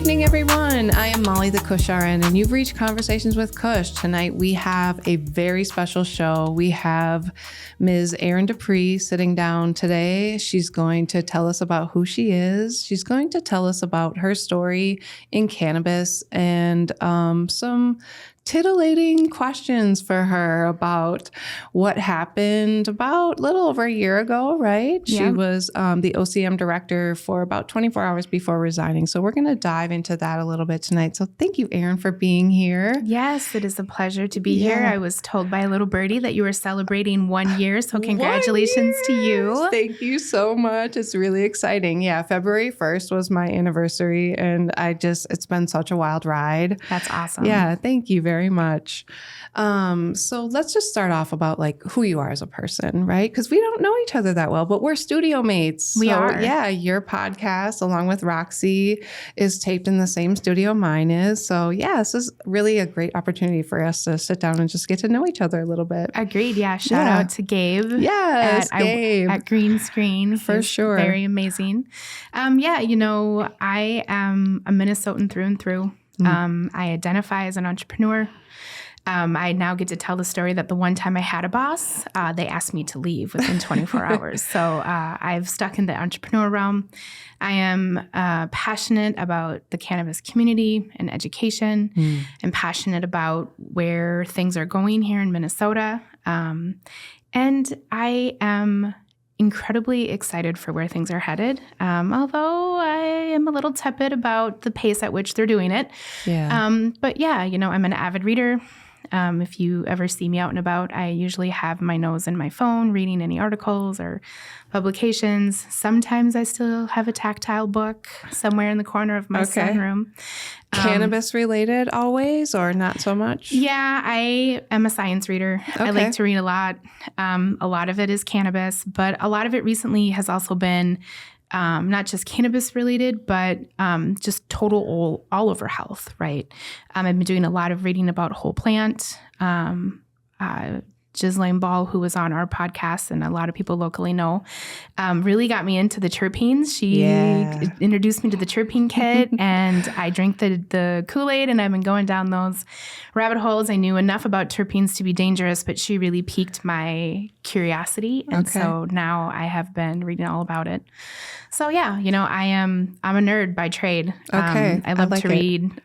evening, everyone. I am Molly, the Kush RN, and you've reached Conversations with Kush. Tonight, we have a very special show. We have Ms. Erin Dupree sitting down today. She's going to tell us about who she is. She's going to tell us about her story in cannabis and some titillating questions for her about what happened about a little over a year ago, right? Yeah. She was the OCM director for about 24 hours before resigning. So we're going to dive into that a little bit tonight. So thank you, Erin, for being here. Yes, it is a pleasure to be here. I was told by a little birdie that you were celebrating 1 year. So congratulations to you. Thank you so much. It's really exciting. Yeah, February 1st was my anniversary, and it's been such a wild ride. That's awesome. Yeah, thank you very much. So let's just start off about like who you are as a person, right? Because we don't know each other that well, but we're studio mates. We are. Yeah, your podcast along with Roxy is taped in the same studio mine is. So yeah, this is really a great opportunity for us to sit down and just get to know each other a little bit. Agreed. Yeah. Shout out to Gabe. Yes, Gabe. At Green Screen. For sure. Very amazing. I am a Minnesotan through and through. I identify as an entrepreneur. I now get to tell the story that the one time I had a boss, they asked me to leave within 24 hours. So I've stuck in the entrepreneur realm. I am passionate about the cannabis community and education. I'm passionate about where things are going here in Minnesota. And I am incredibly excited for where things are headed, although I am a little tepid about the pace at which they're doing it. Yeah. But yeah, I'm an avid reader. If you ever see me out and about, I usually have my nose in my phone reading any articles or publications. Sometimes I still have a tactile book somewhere in the corner of my sunroom. Cannabis related always or not so much? Yeah, I am a science reader. I like to read a lot. A lot of it is cannabis, but a lot of it recently has also been not just cannabis related, but just total all over health, right? I've been doing a lot of reading about whole plant. Ghislaine Ball, who was on our podcast and a lot of people locally know, really got me into the terpenes. She introduced me to the terpene kit and I drank the Kool-Aid and I've been going down those rabbit holes. I knew enough about terpenes to be dangerous, but she really piqued my curiosity. And so now I have been reading all about it. So yeah, I'm a nerd by trade. I love to read.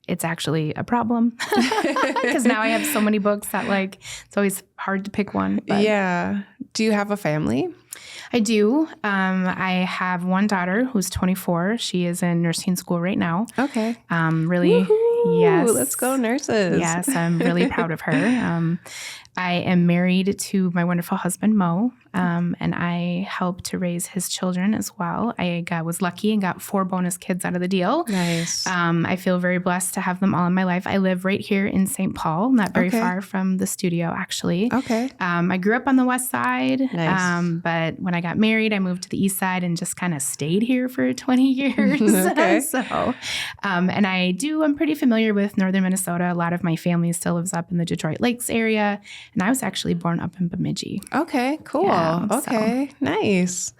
It's actually a problem because now I have so many books that it's always hard to pick one. But. Yeah. Do you have a family? I do. I have one daughter who's 24. She is in nursing school right now. Okay. Really. Woo-hoo! Yes. Let's go nurses. Yes. I'm really proud of her. I am married to my wonderful husband, Mo, and I help to raise his children as well. I was lucky and got 4 bonus kids out of the deal. Nice. I feel very blessed to have them all in my life. I live right here in St. Paul, not very far from the studio, actually. Okay. I grew up on the west side, nice. But when I got married, I moved to the east side and just kind of stayed here for 20 years. And I'm pretty familiar with northern Minnesota. A lot of my family still lives up in the Detroit Lakes area. And I was actually born up in Bemidji. Okay, cool. Yeah, nice.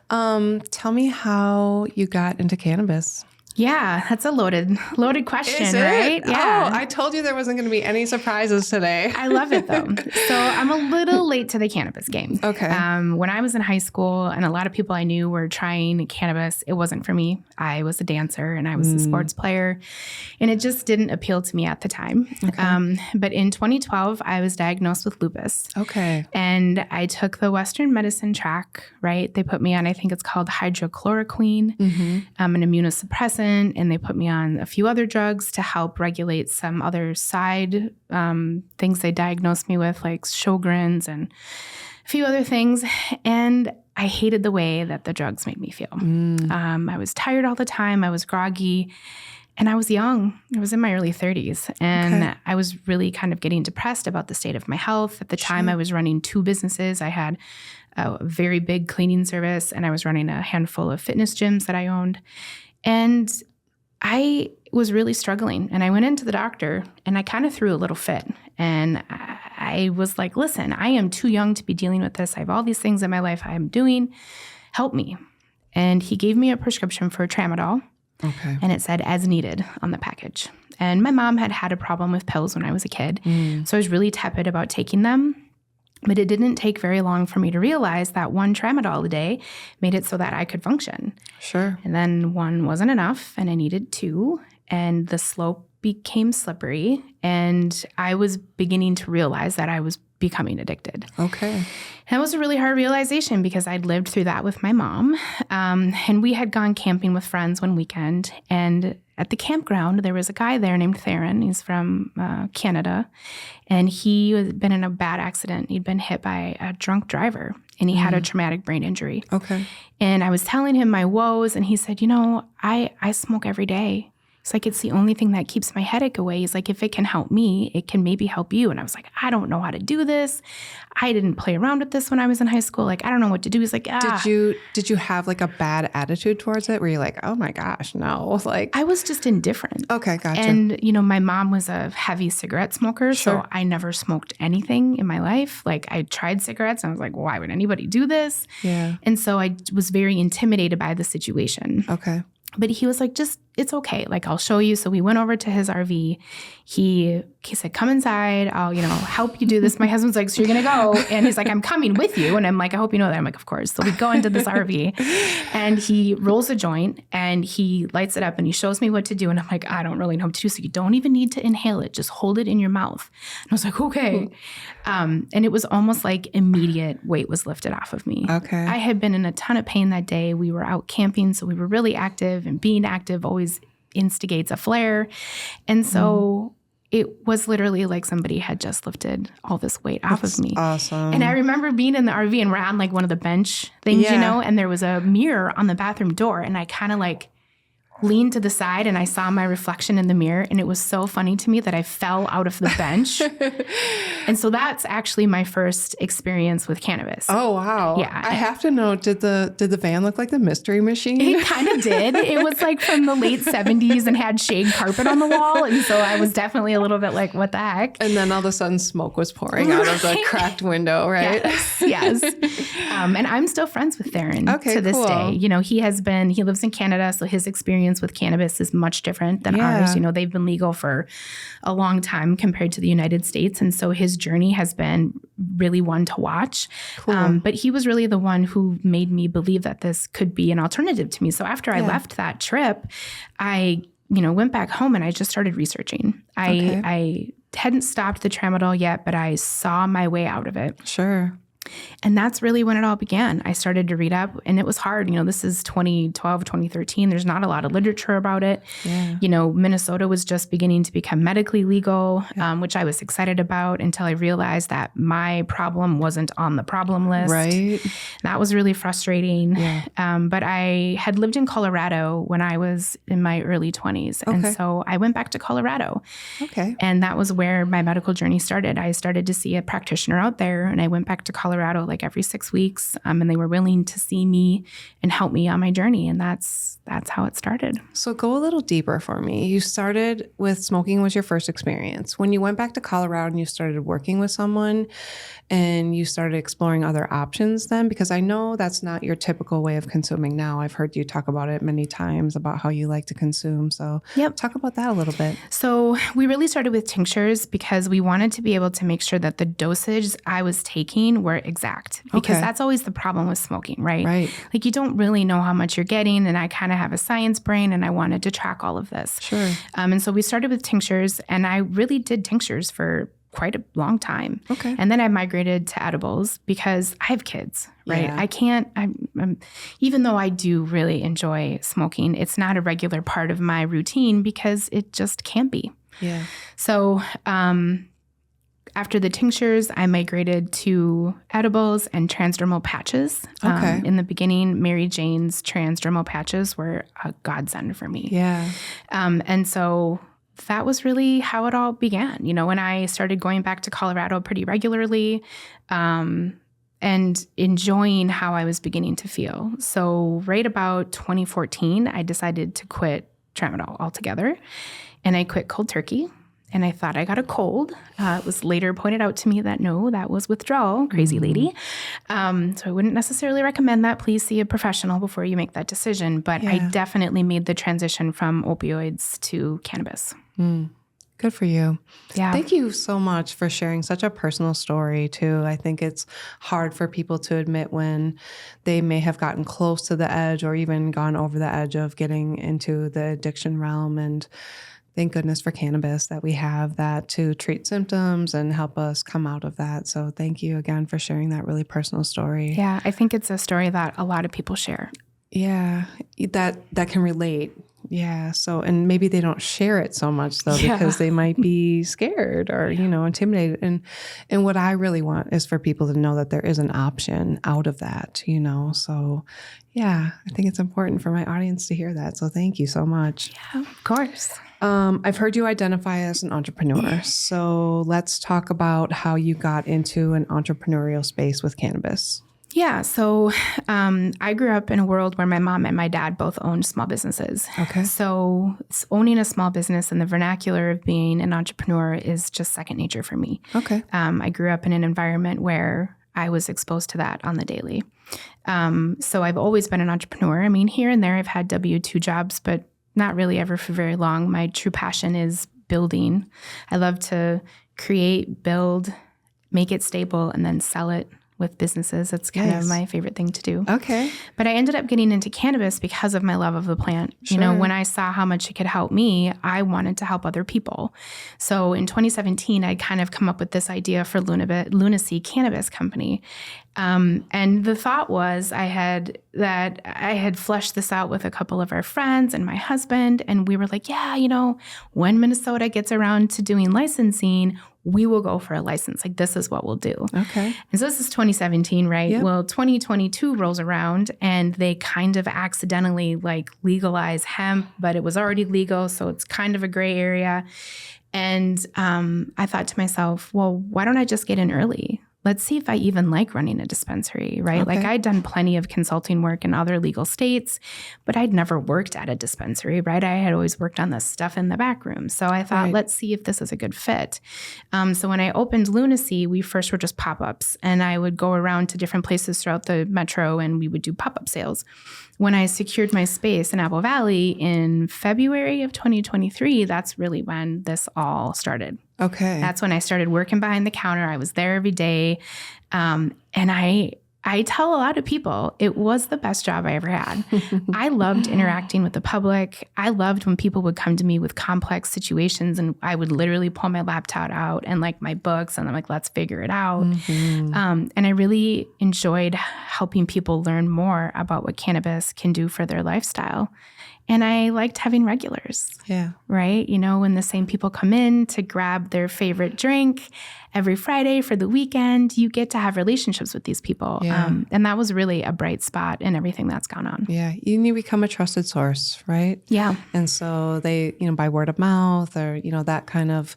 Tell me how you got into cannabis. Yeah, that's a loaded question, Is it? right? Yeah. Oh, I told you there wasn't going to be any surprises today. I love it though. So I'm a little late to the cannabis game. Okay. When I was in high school and a lot of people I knew were trying cannabis, it wasn't for me. I was a dancer and I was a sports player and it just didn't appeal to me at the time. Okay. But in 2012, I was diagnosed with lupus. Okay. And I took the Western medicine track, right? They put me on, I think it's called hydrochloroquine, an immunosuppressant. And they put me on a few other drugs to help regulate some other side things they diagnosed me with, like Sjogren's and a few other things. And I hated the way that the drugs made me feel. I was tired all the time. I was groggy. And I was young. I was in my early 30s. And I was really kind of getting depressed about the state of my health. At the time, I was running 2 businesses. I had a very big cleaning service, and I was running a handful of fitness gyms that I owned. And I was really struggling. And I went into the doctor and I kind of threw a little fit. And I was like, listen, I am too young to be dealing with this. I have all these things in my life I'm doing. Help me. And he gave me a prescription for tramadol. Okay. And it said as needed on the package. And my mom had a problem with pills when I was a kid. So I was really tepid about taking them. But it didn't take very long for me to realize that one tramadol a day made it so that I could function. Sure. And then one wasn't enough, and I needed two. And the slope became slippery. And I was beginning to realize that I was becoming addicted. Okay. And it was a really hard realization because I'd lived through that with my mom. And we had gone camping with friends one weekend. And at the campground, there was a guy there named Theron. He's from Canada. And he had been in a bad accident. He'd been hit by a drunk driver. And he had a traumatic brain injury. Okay. And I was telling him my woes. And he said, I smoke every day. It's like, it's the only thing that keeps my headache away. He's like, if it can help me, it can maybe help you. And I was like, I don't know how to do this. I didn't play around with this when I was in high school. Like, I don't know what to do. He's like, Did you have like a bad attitude towards it? Where you're like, oh my gosh, no. Like, I was just indifferent. Okay, gotcha. And, my mom was a heavy cigarette smoker. Sure. So I never smoked anything in my life. Like, I tried cigarettes and I was like, why would anybody do this? Yeah. And so I was very intimidated by the situation. Okay. But he was like, it's okay. Like, I'll show you. So we went over to his RV. He said, come inside. I'll, help you do this. My husband's like, so you're going to go? And he's like, I'm coming with you. And I'm like, I hope you know that. I'm like, of course. So we go into this RV and he rolls a joint and he lights it up and he shows me what to do. And I'm like, I don't really know what to do. So you don't even need to inhale it. Just hold it in your mouth. And I was like, okay. And it was almost like immediate weight was lifted off of me. Okay. I had been in a ton of pain that day. We were out camping. So we were really active, and being active always instigates a flare. And so it was literally like somebody had just lifted all this weight off of me. Awesome. And I remember being in the RV and we're on like one of the bench things, and there was a mirror on the bathroom door. And I kind of like leaned to the side and I saw my reflection in the mirror. And it was so funny to me that I fell out of the bench. And so that's actually my first experience with cannabis. Oh, wow. Yeah. I have to know, did the van look like the Mystery Machine? It kind of did. It was like from the late 70s and had shade carpet on the wall. And so I was definitely a little bit like, what the heck? And then all of a sudden smoke was pouring out of the cracked window, right? Yes. And I'm still friends with Theron to this day. He lives in Canada, so his experience with cannabis is much different than ours. They've been legal for a long time compared to the United States. And so his journey has been really one to watch. Cool. But he was really the one who made me believe that this could be an alternative to me. So after I left that trip, I went back home and I just started researching. I hadn't stopped the tramadol yet, but I saw my way out of it. Sure. And that's really when it all began. I started to read up, and it was hard. This is 2012, 2013. There's not a lot of literature about it. Yeah. Minnesota was just beginning to become medically legal, which I was excited about until I realized that my problem wasn't on the problem list. Right. That was really frustrating. Yeah. But I had lived in Colorado when I was in my early 20s. Okay. And so I went back to Colorado. Okay. And that was where my medical journey started. I started to see a practitioner out there, and I went back to Colorado like every 6 weeks, and they were willing to see me and help me on my journey, and that's how it started. So go a little deeper for me. You started with smoking was your first experience. When you went back to Colorado and you started working with someone and you started exploring other options then, because I know that's not your typical way of consuming now. I've heard you talk about it many times about how you like to consume. So talk about that a little bit. So we really started with tinctures because we wanted to be able to make sure that the dosage I was taking were exact, because that's always the problem with smoking, right? Right. Like, you don't really know how much you're getting, and I kind of have a science brain, and I wanted to track all of this. Sure. And so we started with tinctures, and I really did tinctures for quite a long time. Okay. And then I migrated to edibles because I have kids, right? Yeah. I can't, even though I do really enjoy smoking, it's not a regular part of my routine because it just can't be. Yeah. So, after the tinctures, I migrated to edibles and transdermal patches. Okay. In the beginning, Mary Jane's transdermal patches were a godsend for me. Yeah. And so that was really how it all began. When I started going back to Colorado pretty regularly, and enjoying how I was beginning to feel. So right about 2014, I decided to quit tramadol altogether, and I quit cold turkey. and I thought I got a cold. It was later pointed out to me that no, that was withdrawal, crazy lady. So I wouldn't necessarily recommend that. Please see a professional before you make that decision. But I definitely made the transition from opioids to cannabis. Good for you. Yeah. Thank you so much for sharing such a personal story, too. I think it's hard for people to admit when they may have gotten close to the edge or even gone over the edge of getting into the addiction realm. And thank goodness for cannabis that we have that to treat symptoms and help us come out of that. So thank you again for sharing that really personal story. Yeah, I think it's a story that a lot of people share. Yeah, that can relate. Yeah. So, and maybe they don't share it so much though, because they might be scared or, intimidated. And what I really want is for people to know that there is an option out of that, So yeah, I think it's important for my audience to hear that. So thank you so much. Yeah, of course. I've heard you identify as an entrepreneur. So let's talk about how you got into an entrepreneurial space with cannabis. Yeah. So I grew up in a world where my mom and my dad both owned small businesses. Okay. So owning a small business in the vernacular of being an entrepreneur is just second nature for me. Okay. I grew up in an environment where I was exposed to that on the daily. So I've always been an entrepreneur. I mean, here and there I've had W-2 jobs, but not really ever for very long. My true passion is building. I love to create, build, make it stable, and then sell it with businesses. That's kind of my favorite thing to do. Okay. But I ended up getting into cannabis because of my love of the plant. Sure. When I saw how much it could help me, I wanted to help other people. So in 2017, I'd kind of come up with this idea for Lunacy Cannabis Company. And the thought was I had fleshed this out with a couple of our friends and my husband. And we were like, when Minnesota gets around to doing licensing, we will go for a license. Like, this is what we'll do. Okay. And so this is 2017, right? Yep. Well, 2022 rolls around and they kind of accidentally legalize hemp, but it was already legal. So it's kind of a gray area. And I thought to myself, well, why don't I just get in early? Let's see if I even like running a dispensary, right? Okay. I'd done plenty of consulting work in other legal states, but I'd never worked at a dispensary, right? I had always worked on the stuff in the back room. So I thought, let's see if this is a good fit. So when I opened Lunacy, we first were just pop-ups, and I would go around to different places throughout the metro and we would do pop-up sales. When I secured my space in Apple Valley in February of 2023, that's really when this all started. Okay. That's when I started working behind the counter. I was there every day. And I tell a lot of people it was the best job I ever had. I loved interacting with the public. I loved when people would come to me with complex situations and I would literally pull my laptop out and my books and I'm like, let's figure it out. Mm-hmm. And I really enjoyed helping people learn more about what cannabis can do for their lifestyle. And I liked having regulars. Yeah. Right? When the same people come in to grab their favorite drink every Friday for the weekend, you get to have relationships with these people. Yeah. And that was really a bright spot in everything that's gone on. Yeah. You become a trusted source, right? Yeah. And so they, by word of mouth or, that kind of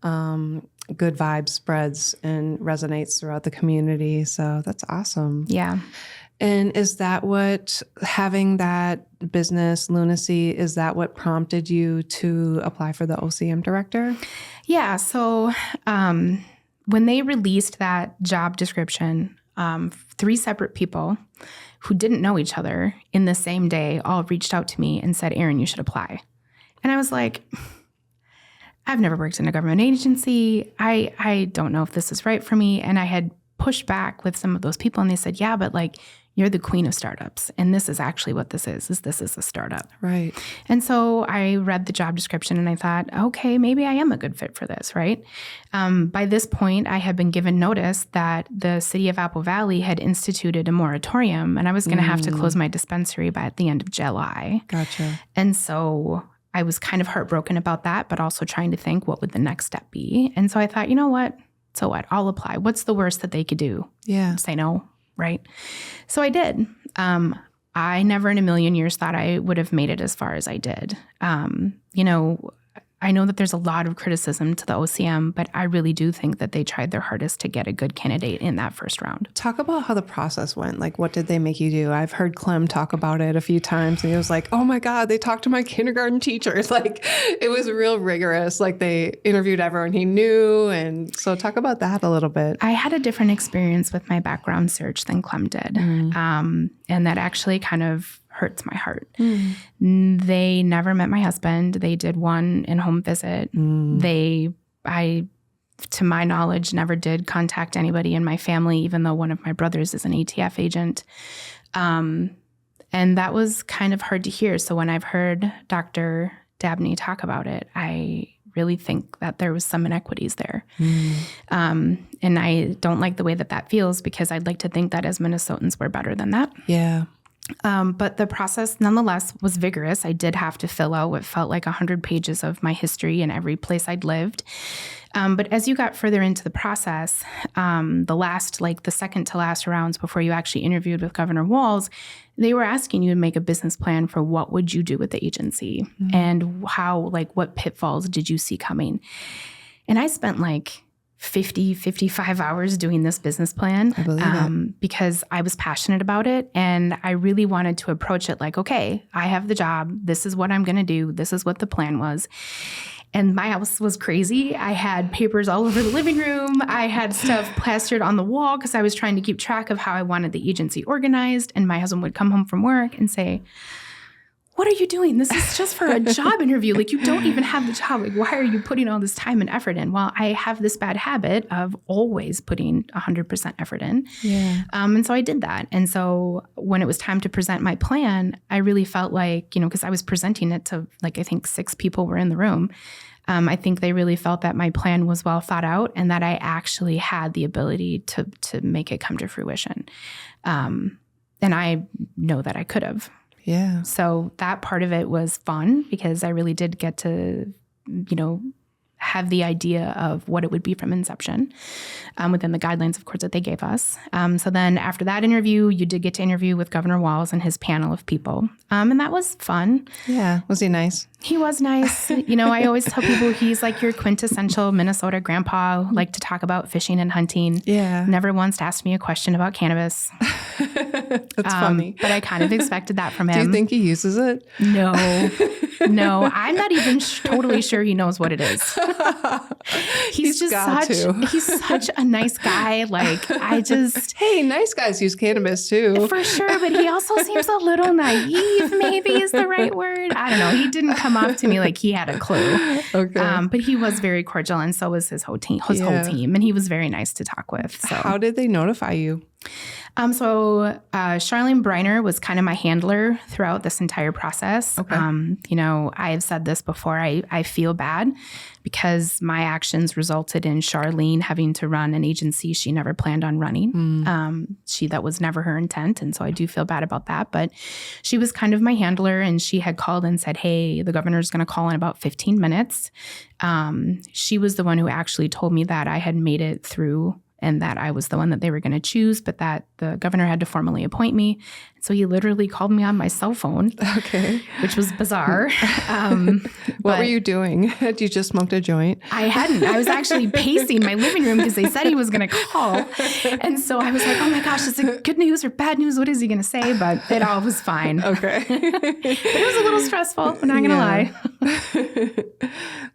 good vibe spreads and resonates throughout the community. So that's awesome. Yeah. And is that what, having that business, Lunacy, is that what prompted you to apply for the OCM director? Yeah. So when they released that job description, 3 separate people who didn't know each other in the same day all reached out to me and said, Erin, you should apply. And I was like, I've never worked in a government agency. I don't know if this is right for me. And I had pushed back with some of those people and they said, yeah, but you're the queen of startups. And this is actually what this is a startup. Right. And so I read the job description and I thought, okay, maybe I am a good fit for this, right? By this point, I had been given notice that the city of Apple Valley had instituted a moratorium and I was going to have to close my dispensary by the end of July. Gotcha. And so I was kind of heartbroken about that, but also trying to think, what would the next step be? And so I thought, you know what? So what? I'll apply. What's the worst that they could do? Yeah. Say no, right? So I did. I never in a million years thought I would have made it as far as I did. I know that there's a lot of criticism to the OCM, but I really do think that they tried their hardest to get a good candidate in that first round. Talk about how the process went. Like, what did they make you do? I've heard Clem talk about it a few times, and he was like, oh my God, they talked to my kindergarten teachers. Like, it was real rigorous. Like, they interviewed everyone he knew. And so talk about that a little bit. I had a different experience with my background search than Clem did. And that actually kind of hurts my heart. They never met my husband. They did one in-home visit. I, to my knowledge, never did contact anybody in my family, even though one of my brothers is an ATF agent. And that was kind of hard to hear. So when I've heard Dr. Dabney talk about it, I really think that there was some inequities there. And I don't like the way that that feels, because I'd like to think that as Minnesotans, we're better than that. Yeah. But the process, nonetheless, was vigorous. I did have to fill out what felt like 100 pages of my history in every place I'd lived. But as you got further into the process, the second to last rounds before you actually interviewed with Governor Walz, they were asking you to make a business plan for what would you do with the agency and what pitfalls did you see coming. And I spent 55 hours doing this business plan because I was passionate about it. And I really wanted to approach it like, okay, I have the job. This is what I'm going to do. This is what the plan was. And my house was crazy. I had papers all over the living room. I had stuff plastered on the wall because I was trying to keep track of how I wanted the agency organized. And my husband would come home from work and say, what are you doing? This is just for a job interview. Like, you don't even have the job. Like, why are you putting all this time and effort in? Well, I have this bad habit of always putting 100% effort in. Yeah. And so I did that. And so when it was time to present my plan, I really felt like, because I was presenting it to I think 6 people were in the room. I think they really felt that my plan was well thought out and that I actually had the ability to make it come to fruition. And I know that I could have. Yeah. So that part of it was fun because I really did get to, have the idea of what it would be from inception within the guidelines, of course, that they gave us. So then after that interview, you did get to interview with Governor Walz and his panel of people. And that was fun. Yeah. Was he nice? He was nice. I always tell people he's like your quintessential Minnesota grandpa, like to talk about fishing and hunting. Yeah. Never once asked me a question about cannabis. That's funny. But I kind of expected that from him. Do you think he uses it? No, I'm not even totally sure he knows what it is. He's such a nice guy. Hey, nice guys use cannabis too. For sure. But he also seems a little naive, maybe is the right word. I don't know. He didn't come off to me like he had a clue. Okay. But he was very cordial, and so was his whole team. And he was very nice to talk with. So how did they notify you? So Charlene Briner was kind of my handler throughout this entire process. Okay. I have said this before. I feel bad because my actions resulted in Charlene having to run an agency she never planned on running. That was never her intent. And so I do feel bad about that. But she was kind of my handler, and she had called and said, hey, the governor's going to call in about 15 minutes. She was the one who actually told me that I had made it through and that I was the one that they were going to choose, but that the governor had to formally appoint me. So he literally called me on my cell phone, which was bizarre. What were you doing? Had you just smoked a joint? I hadn't. I was actually pacing my living room because they said he was going to call. And so I was like, oh my gosh, is it good news or bad news? What is he going to say? But it all was fine. Okay. But it was a little stressful. I'm not going to lie.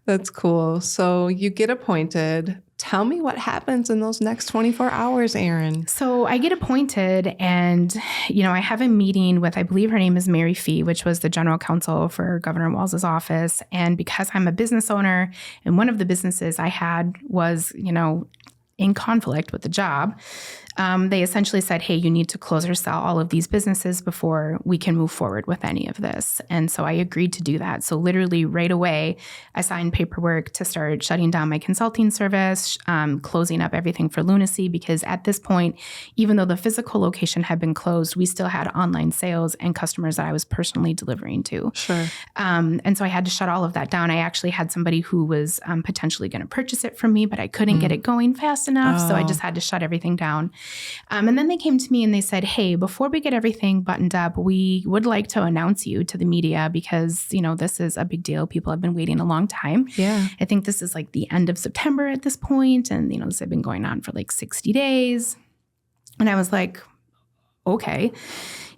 That's cool. So you get appointed. Tell me what happens in those next 24 hours, Erin. So I get appointed and, I have a meeting with, I believe her name is Mary Fee, which was the general counsel for Governor Walz's office. And because I'm a business owner and one of the businesses I had was, in conflict with the job, they essentially said, hey, you need to close or sell all of these businesses before we can move forward with any of this. And so I agreed to do that. So literally right away, I signed paperwork to start shutting down my consulting service, closing up everything for Lunacy, because at this point, even though the physical location had been closed, we still had online sales and customers that I was personally delivering to. Sure. And so I had to shut all of that down. I actually had somebody who was potentially going to purchase it from me, but I couldn't get it going fast fast enough. So I just had to shut everything down. And then they came to me and they said, hey, before we get everything buttoned up, we would like to announce you to the media because, this is a big deal. People have been waiting a long time. Yeah. I think this is like the end of September at this point, and, this had been going on for like 60 days. And I was like, okay.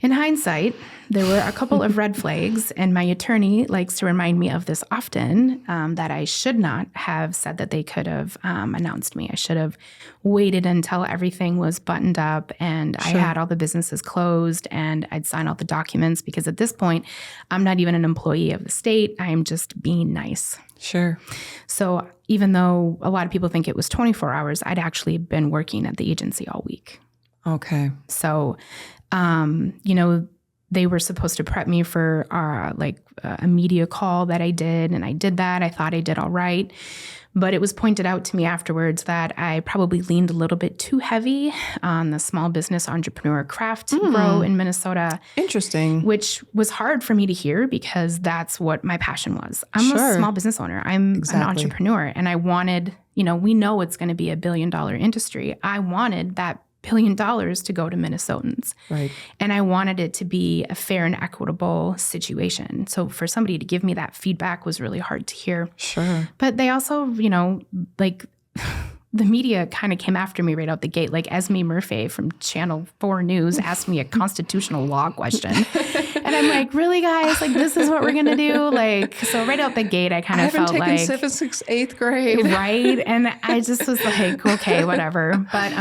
In hindsight, there were a couple of red flags, and my attorney likes to remind me of this often, that I should not have said that they could have announced me. I should have waited until everything was buttoned up and I had all the businesses closed and I'd sign all the documents, because at this point, I'm not even an employee of the state. I am just being nice. Sure. So even though a lot of people think it was 24 hours, I'd actually been working at the agency all week. Okay. So, they were supposed to prep me for a media call that I did, and I did that. I thought I did all right. But it was pointed out to me afterwards that I probably leaned a little bit too heavy on the small business entrepreneur craft grow in Minnesota. Interesting. Which was hard for me to hear because that's what my passion was. I'm a small business owner. I'm an entrepreneur. And I wanted, we know it's going to be $1 billion industry. I wanted that $1 billion to go to Minnesotans. Right. And I wanted it to be a fair and equitable situation. So for somebody to give me that feedback was really hard to hear. Sure. But they also, the media kind of came after me right out the gate. Like Esme Murphy from Channel 4 News asked me a constitutional law question. And I'm like, really, guys? Like, this is what we're going to do? So right out the gate, I kind of felt like... I haven't taken civics 8th grade. Right? And I just was like, okay, whatever. But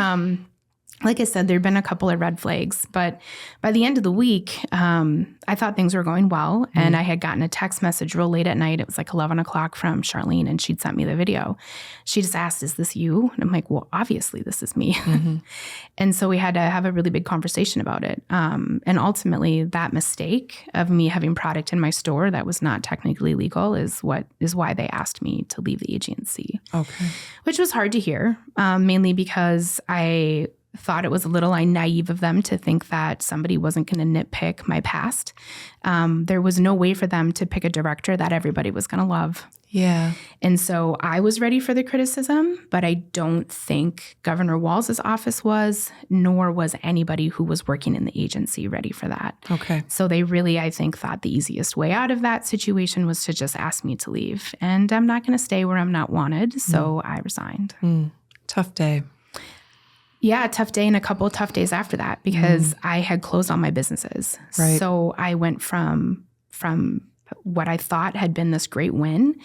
like I said, there'd been a couple of red flags, but by the end of the week, I thought things were going well. And I had gotten a text message real late at night. It was like 11 o'clock from Charlene, and she'd sent me the video. She just asked, is this you? And I'm like, well, obviously this is me. And so we had to have a really big conversation about it. And ultimately that mistake of me having product in my store that was not technically legal is why they asked me to leave the agency. Okay. Which was hard to hear, mainly because I thought it was a little naive of them to think that somebody wasn't going to nitpick my past. There was no way for them to pick a director that everybody was going to love. Yeah. And so I was ready for the criticism, but I don't think Governor Walz's office was, nor was anybody who was working in the agency ready for that. Okay. So they really, I think, thought the easiest way out of that situation was to just ask me to leave. And I'm not going to stay where I'm not wanted, so I resigned. Tough day. Yeah, a tough day and a couple of tough days after that because I had closed all my businesses. Right. So I went from what I thought had been this great win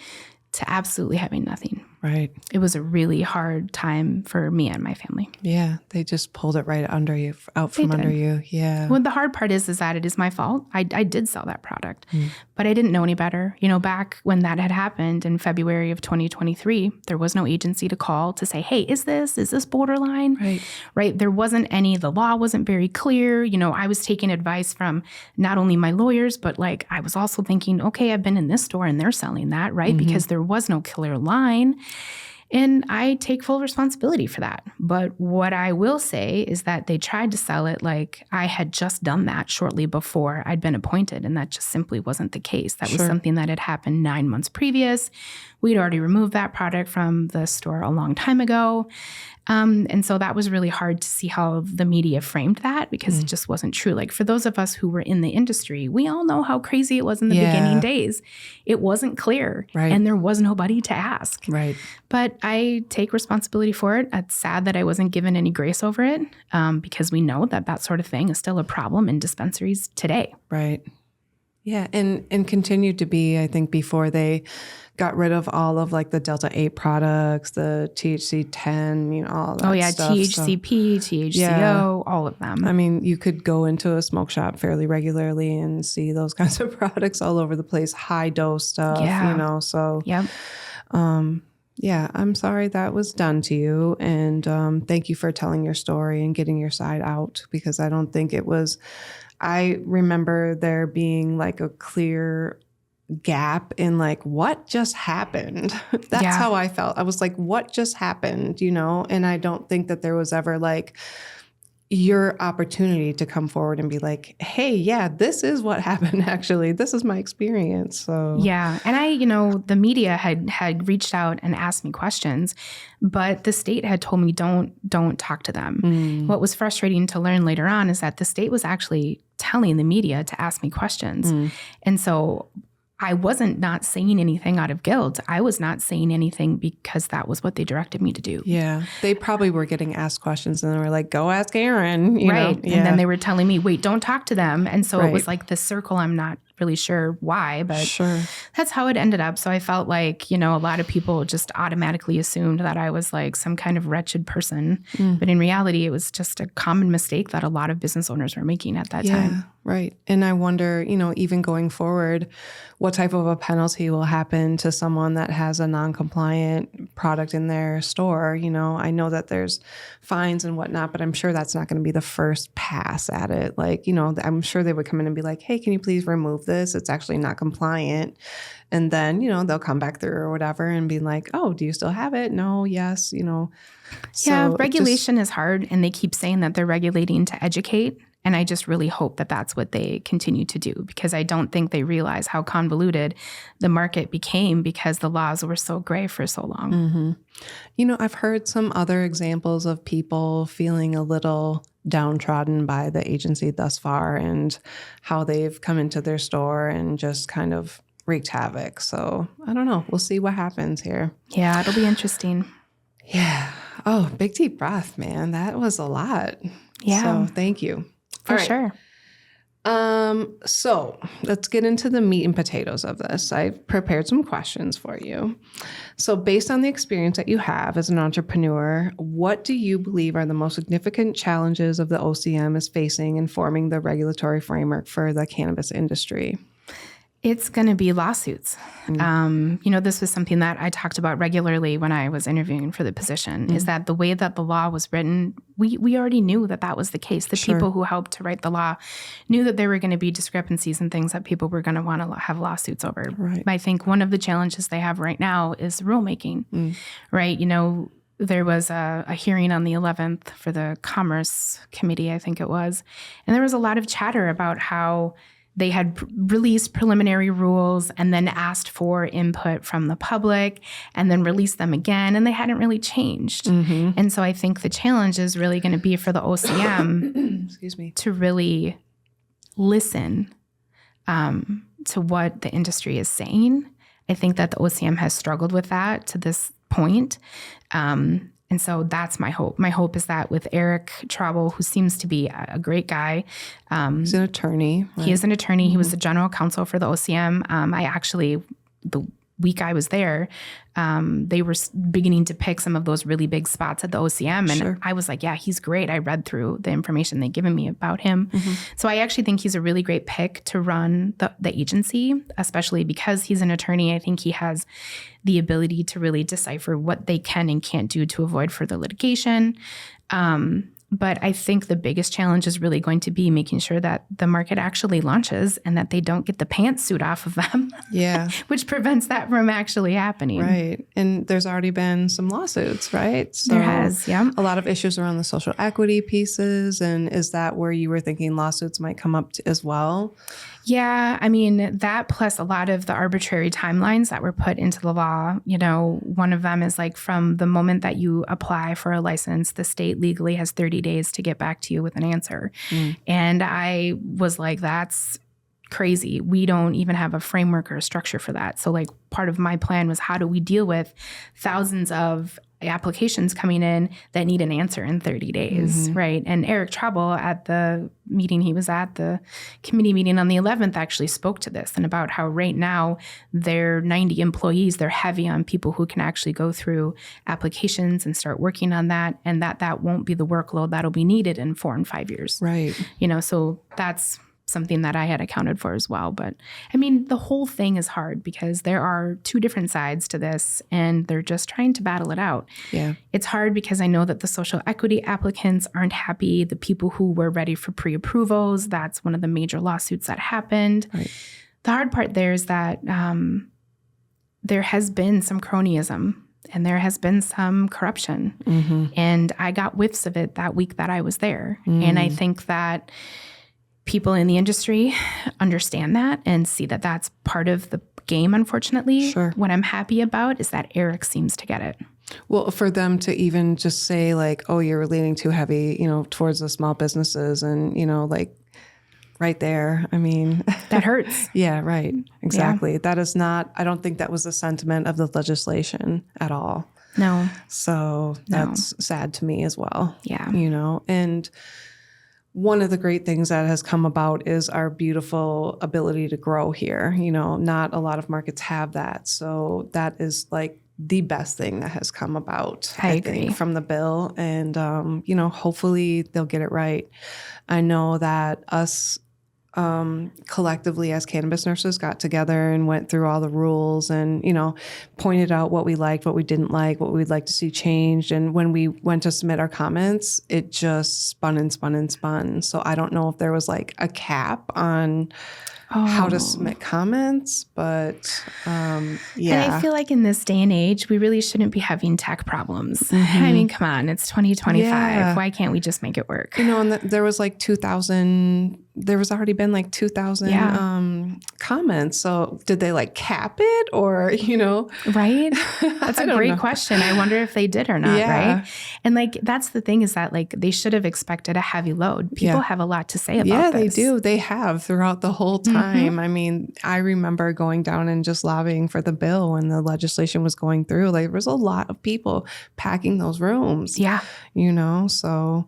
to absolutely having nothing. Right. It was a really hard time for me and my family. Yeah. They just pulled it right under you, out from under you. Yeah. Well, the hard part is that it is my fault. I did sell that product, but I didn't know any better. Back when that had happened in February of 2023, there was no agency to call to say, hey, is this borderline? Right. Right. There wasn't any, the law wasn't very clear. I was taking advice from not only my lawyers, but I was also thinking, okay, I've been in this store and they're selling that, right? Because there was no clear line. And I take full responsibility for that. But what I will say is that they tried to sell it like I had just done that shortly before I'd been appointed. And that just simply wasn't the case. That was something that had happened 9 months previous. We'd already removed that product from the store a long time ago. And so that was really hard to see how the media framed that because it just wasn't true. For those of us who were in the industry, we all know how crazy it was in the beginning days. It wasn't clear and there was nobody to ask. Right. But I take responsibility for it. It's sad that I wasn't given any grace over it because we know that sort of thing is still a problem in dispensaries today. Right. Yeah. And continued to be, I think, before they got rid of all of the Delta 8 products, the THC 10, all that stuff. THCP, THCO, all of them. I mean, you could go into a smoke shop fairly regularly and see those kinds of products all over the place, high dose stuff, so. Yep. Yeah, I'm sorry that was done to you. And thank you for telling your story and getting your side out because I don't think it was, I remember there being a clear gap in what just happened. That's how I felt. I was like, what just happened, And I don't think that there was ever your opportunity to come forward and be like, hey, yeah, this is what happened. Actually, this is my experience. So yeah. And the media had reached out and asked me questions, but the state had told me don't talk to them. What was frustrating to learn later on is that the state was actually telling the media to ask me questions. And so I wasn't not saying anything out of guilt. I was not saying anything because that was what they directed me to do. Yeah. They probably were getting asked questions and they were like, go ask Erin. You know? Yeah. And then they were telling me, wait, don't talk to them. And so it was like this circle. I'm not really sure why, but that's how it ended up. So I felt like, a lot of people just automatically assumed that I was like some kind of wretched person. But in reality, it was just a common mistake that a lot of business owners were making at that time. Right. And I wonder, even going forward, what type of a penalty will happen to someone that has a non-compliant product in their store? I know that there's fines and whatnot, but I'm sure that's not going to be the first pass at it. Like, I'm sure they would come in and be like, hey, can you please remove this? It's actually not compliant. And then, they'll come back through or whatever and be like, oh, do you still have it? No, yes, So regulation is hard. And they keep saying that they're regulating to educate. And I just really hope that that's what they continue to do, because I don't think they realize how convoluted the market became because the laws were so gray for so long. I've heard some other examples of people feeling a little downtrodden by the agency thus far and how they've come into their store and just kind of wreaked havoc. So I don't know. We'll see what happens here. Yeah, it'll be interesting. Yeah. Oh, big deep breath, man. That was a lot. Yeah. So thank you. For sure. So let's get into the meat and potatoes of this. I've prepared some questions for you. So based on the experience that you have as an entrepreneur, what do you believe are the most significant challenges of the OCM is facing in forming the regulatory framework for the cannabis industry? It's going to be lawsuits. This was something that I talked about regularly when I was interviewing for the position, is that the way that the law was written, we already knew that was the case. The people who helped to write the law knew that there were going to be discrepancies and things that people were going to want to have lawsuits over. Right. I think one of the challenges they have right now is rulemaking, right? There was a hearing on the 11th for the Commerce Committee, I think it was, and there was a lot of chatter about how they had released preliminary rules and then asked for input from the public and then released them again, and they hadn't really changed. And so I think the challenge is really going to be for the OCM to really listen to what the industry is saying. I think that the OCM has struggled with that to this point. And so that's my hope. My hope is that with Eric Traubel, who seems to be a great guy. He's an attorney. Right? He is an attorney. He was the general counsel for the OCM. The week I was there, they were beginning to pick some of those really big spots at the OCM. And I was like, yeah, he's great. I read through the information they'd given me about him. So I actually think he's a really great pick to run the agency, especially because he's an attorney. I think he has the ability to really decipher what they can and can't do to avoid further litigation. But I think the biggest challenge is really going to be making sure that the market actually launches and that they don't get the pantsuit off of them. Yeah. Which prevents that from actually happening. Right. And there's already been some lawsuits, right? So there has, yeah. A lot of issues around the social equity pieces. And is that where you were thinking lawsuits might come up as well? Yeah, that plus a lot of the arbitrary timelines that were put into the law. One of them is like from the moment that you apply for a license, the state legally has 30 days to get back to you with an answer. And I was like, that's crazy. We don't even have a framework or a structure for that. So like part of my plan was, how do we deal with thousands of applications coming in that need an answer in 30 days, right? And Eric Traubel at the meeting he was at, the committee meeting on the 11th, actually spoke to this and about how right now they're 90 employees. They're heavy on people who can actually go through applications and start working on that, and that won't be the workload that'll be needed in 4 and 5 years. Right. So that's something that I had accounted for as well. But the whole thing is hard because there are 2 different sides to this and they're just trying to battle it out. Yeah. It's hard because I know that the social equity applicants aren't happy. The people who were ready for pre-approvals, that's one of the major lawsuits that happened. Right. The hard part there is that there has been some cronyism And there has been some corruption. And I got whiffs of it that week that I was there. And I think that people in the industry understand that and see that that's part of the game, unfortunately. Sure. What I'm happy about is that Eric seems to get it. Well, for them to even just say like, oh, you're leaning too heavy, towards the small businesses and, like right there. I mean, that hurts. Yeah, right. Exactly. Yeah. That is not, I don't think that was the sentiment of the legislation at all. No. So that's sad to me as well. Yeah. And one of the great things that has come about is our beautiful ability to grow here. Not a lot of markets have that. So that is like the best thing that has come about, I agree. think, from the bill. And, hopefully they'll get it right. I know that us collectively as cannabis nurses got together and went through all the rules and, pointed out what we liked, what we didn't like, what we'd like to see changed. And when we went to submit our comments, it just spun and spun and spun. So I don't know if there was like a cap on how to submit comments, but And I feel like in this day and age, we really shouldn't be having tech problems. I mean, come on, it's 2025. Yeah. Why can't we just make it work? And there was like 2,000, there was already been like 2,000 comments. So did they like cap it or, Right? That's a great question. I wonder if they did or not, right? And like, that's the thing is that like, they should have expected a heavy load. People have a lot to say about this. Yeah, they do. They have throughout the whole time. I mean, I remember going down and just lobbying for the bill when the legislation was going through. Like, there was a lot of people packing those rooms. Yeah. So,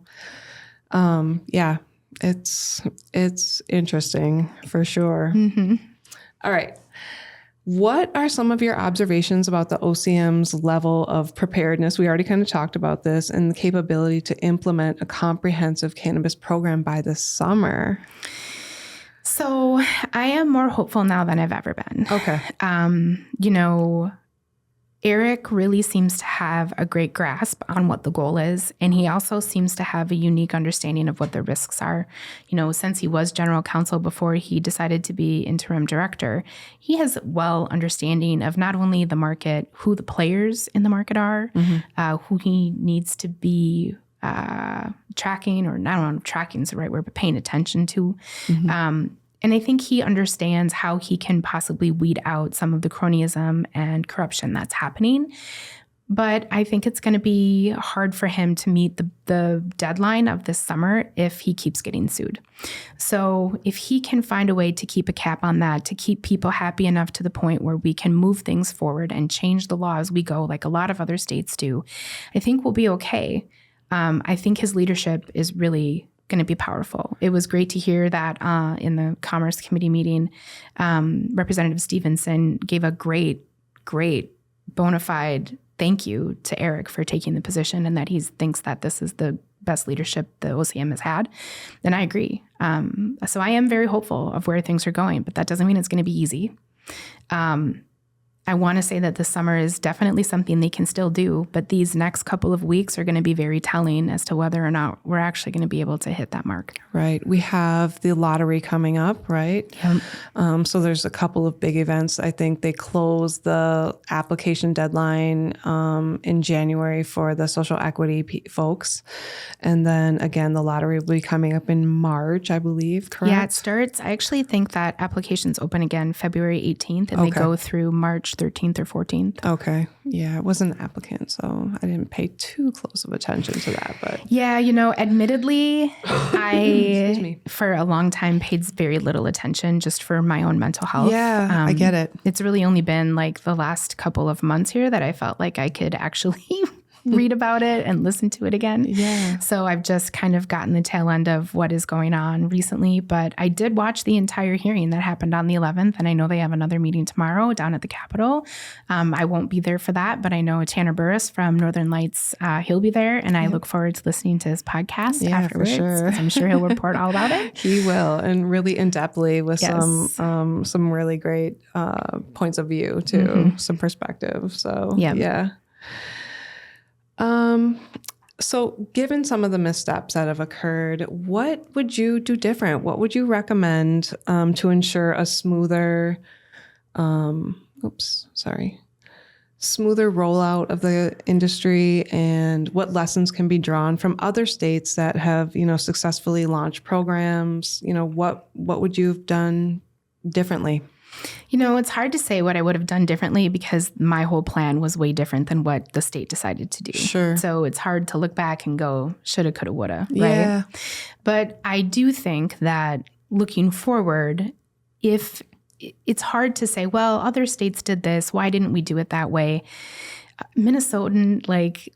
it's interesting for sure. All right. What are some of your observations about the OCM's level of preparedness? We already kind of talked about this, and the capability to implement a comprehensive cannabis program by this summer. So I am more hopeful now than I've ever been. Okay. Eric really seems to have a great grasp on what the goal is. And he also seems to have a unique understanding of what the risks are. Since he was general counsel before he decided to be interim director, he has well understanding of not only the market, who the players in the market are, who he needs to be tracking, or I don't know, tracking is the right word, but paying attention to. And I think he understands how he can possibly weed out some of the cronyism and corruption that's happening. But I think it's going to be hard for him to meet the deadline of this summer if he keeps getting sued. So if he can find a way to keep a cap on that, to keep people happy enough to the point where we can move things forward and change the law as we go, like a lot of other states do, I think we'll be okay. I think his leadership is really going to be powerful. It was great to hear that in the Commerce Committee meeting, Representative Stevenson gave a great bona fide thank you to Eric for taking the position, and that he thinks that this is the best leadership the OCM has had. And I agree. So I am very hopeful of where things are going, but that doesn't mean it's going to be easy. I want to say that the summer is definitely something they can still do, but these next couple of weeks are going to be very telling as to whether or not we're actually going to be able to hit that mark. Right. We have the lottery coming up, right? Yep. So there's a couple of big events. I think they close the application deadline in January for the social equity folks. And then again, the lottery will be coming up in March, I believe, correct? Yeah, it starts. I actually think that applications open again February 18th and they go through March 13th or 14th. Okay. Yeah, I wasn't an applicant, so I didn't pay too close of attention to that. But yeah, admittedly, I, for a long time, paid very little attention just for my own mental health. Yeah, I get it. It's really only been like the last couple of months here that I felt like I could actually read about it and listen to it again. Yeah. So I've just kind of gotten the tail end of what is going on recently, but I did watch the entire hearing that happened on the 11th, and I know they have another meeting tomorrow down at the Capitol. I won't be there for that, but I know Tanner Burris from Northern Lights, he'll be there, and I look forward to listening to his podcast afterwards. For sure. 'Cause I'm sure he'll report all about it. He will, and really in-depthly with some really great points of view too, some perspective. So yeah. So given some of the missteps that have occurred, what would you do different? What would you recommend smoother rollout of the industry and what lessons can be drawn from other states that have, successfully launched programs? What would you have done differently? It's hard to say what I would have done differently because my whole plan was way different than what the state decided to do. Sure. So it's hard to look back and go, shoulda, coulda, woulda, Yeah. right? But I do think that looking forward, if it's hard to say, well, other states did this, why didn't we do it that way? Minnesotan,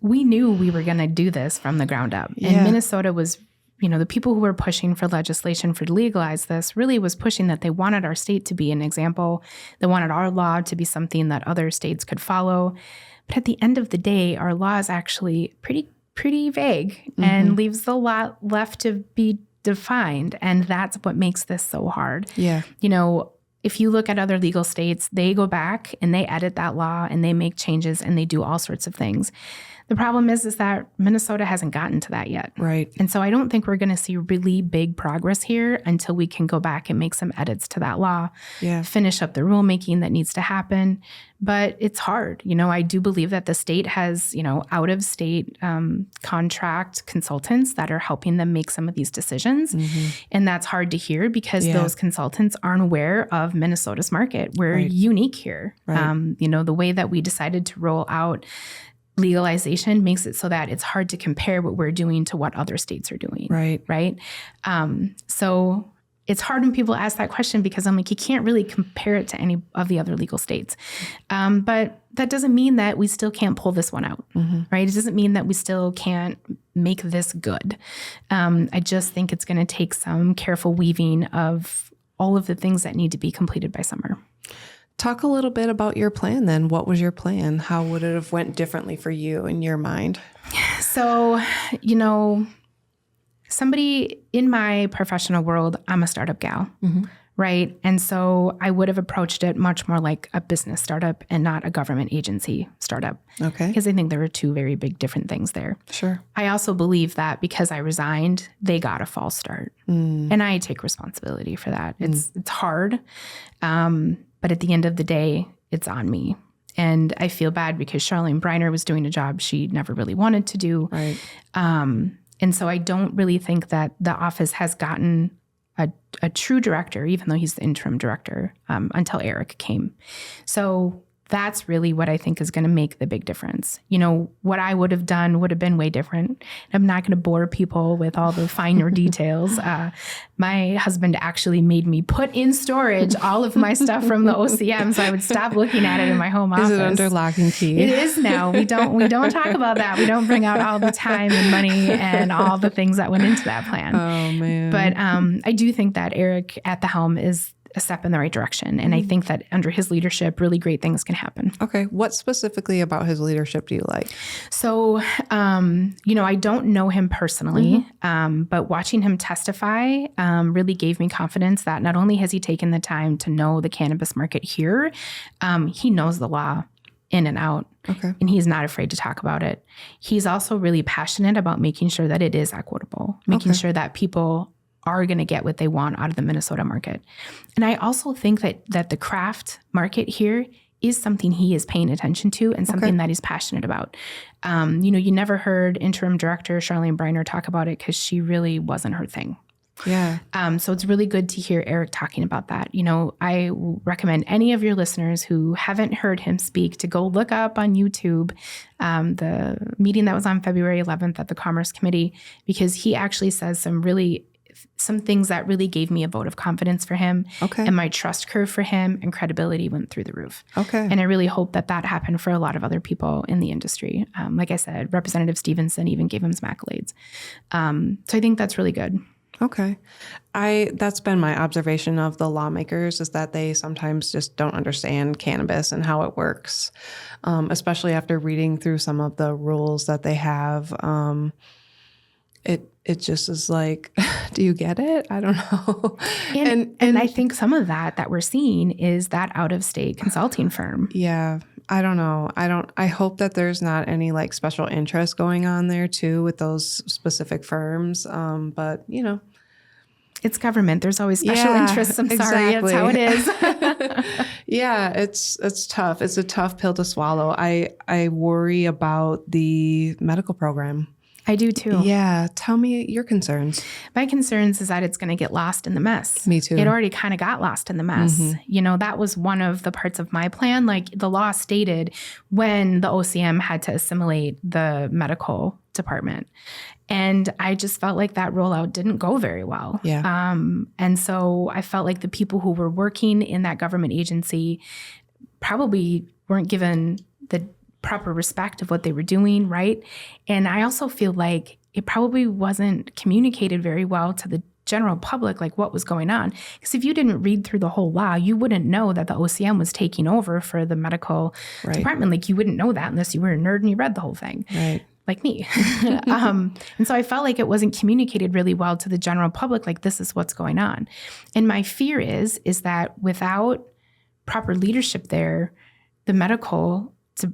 we knew we were going to do this from the ground up. Yeah. And Minnesota was, the people who were pushing for legislation to legalize this really was pushing that they wanted our state to be an example. They wanted our law to be something that other states could follow. But at the end of the day, our law is actually pretty vague and leaves a lot left to be defined. And that's what makes this so hard. Yeah. If you look at other legal states, they go back and they edit that law and they make changes and they do all sorts of things. The problem is that Minnesota hasn't gotten to that yet. Right. And so I don't think we're going to see really big progress here until we can go back and make some edits to that law, finish up the rulemaking that needs to happen. But it's hard. I do believe that the state has, out-of-state contract consultants that are helping them make some of these decisions. And that's hard to hear because those consultants aren't aware of Minnesota's market. We're unique here. Right. The way that we decided to roll out legalization makes it so that it's hard to compare what we're doing to what other states are doing. Right. So it's hard when people ask that question because I'm like, you can't really compare it to any of the other legal states. But that doesn't mean that we still can't pull this one out, right? It doesn't mean that we still can't make this good. I just think it's going to take some careful weaving of all of the things that need to be completed by summer. Talk a little bit about your plan then. What was your plan? How would it have went differently for you in your mind? So, somebody in my professional world, I'm a startup gal, right? And so I would have approached it much more like a business startup and not a government agency startup. Okay. Because I think there were two very big different things there. Sure. I also believe that because I resigned, they got a false start. And I take responsibility for that. It's hard. But at the end of the day, it's on me. And I feel bad because Charlene Briner was doing a job she never really wanted to do. Right. And so I don't really think that the office has gotten a true director, even though he's the interim director, until Eric came. So that's really what I think is going to make the big difference. What I would have done would have been way different. I'm not going to bore people with all the finer details. My husband actually made me put in storage all of my stuff from the OCM so I would stop looking at it in my home office. Is it under lock and key? It is now. We don't talk about that. We don't bring out all the time and money and all the things that went into that plan. Oh, man. But I do think that Eric at the helm is a step in the right direction. And I think that under his leadership, really great things can happen. Okay. What specifically about his leadership do you like? So, I don't know him personally, but watching him testify really gave me confidence that not only has he taken the time to know the cannabis market here, he knows the law in and out. Okay. And he's not afraid to talk about it. He's also really passionate about making sure that it is equitable, making sure that people are going to get what they want out of the Minnesota market. And I also think that the craft market here is something he is paying attention to and something that he's passionate about. You never heard interim director Charlene Briner talk about it because she really wasn't her thing. Yeah. So it's really good to hear Eric talking about that. I recommend any of your listeners who haven't heard him speak to go look up on YouTube the meeting that was on February 11th at the Commerce Committee, because he actually says some things that really gave me a vote of confidence for him. Okay. And my trust curve for him and credibility went through the roof. Okay. And I really hope that happened for a lot of other people in the industry. Like I said, Representative Stevenson even gave him some accolades. So I think that's really good. Okay. That's been my observation of the lawmakers, is that they sometimes just don't understand cannabis and how it works, especially after reading through some of the rules that they have. It just is like, do you get it? I don't know. And I think some of that we're seeing is that out-of-state consulting firm. Yeah. I don't know. I hope that there's not any like special interest going on there too with those specific firms. But It's government. There's always special interests. I'm sorry. That's how it is. Yeah, it's tough. It's a tough pill to swallow. I worry about the medical program. I do too. Yeah. Tell me your concerns. My concerns is that it's going to get lost in the mess. Me too. It already kind of got lost in the mess. Mm-hmm. That was one of the parts of my plan. Like the law stated when the OCM had to assimilate the medical department. And I just felt like that rollout didn't go very well. Yeah. And so I felt like the people who were working in that government agency probably weren't given the proper respect of what they were doing, right? And I also feel like it probably wasn't communicated very well to the general public, like what was going on. Because if you didn't read through the whole law, you wouldn't know that the OCM was taking over for the medical department. Like you wouldn't know that unless you were a nerd and you read the whole thing. Right. Like me. And so I felt like it wasn't communicated really well to the general public, like this is what's going on. And my fear is that without proper leadership there, the medical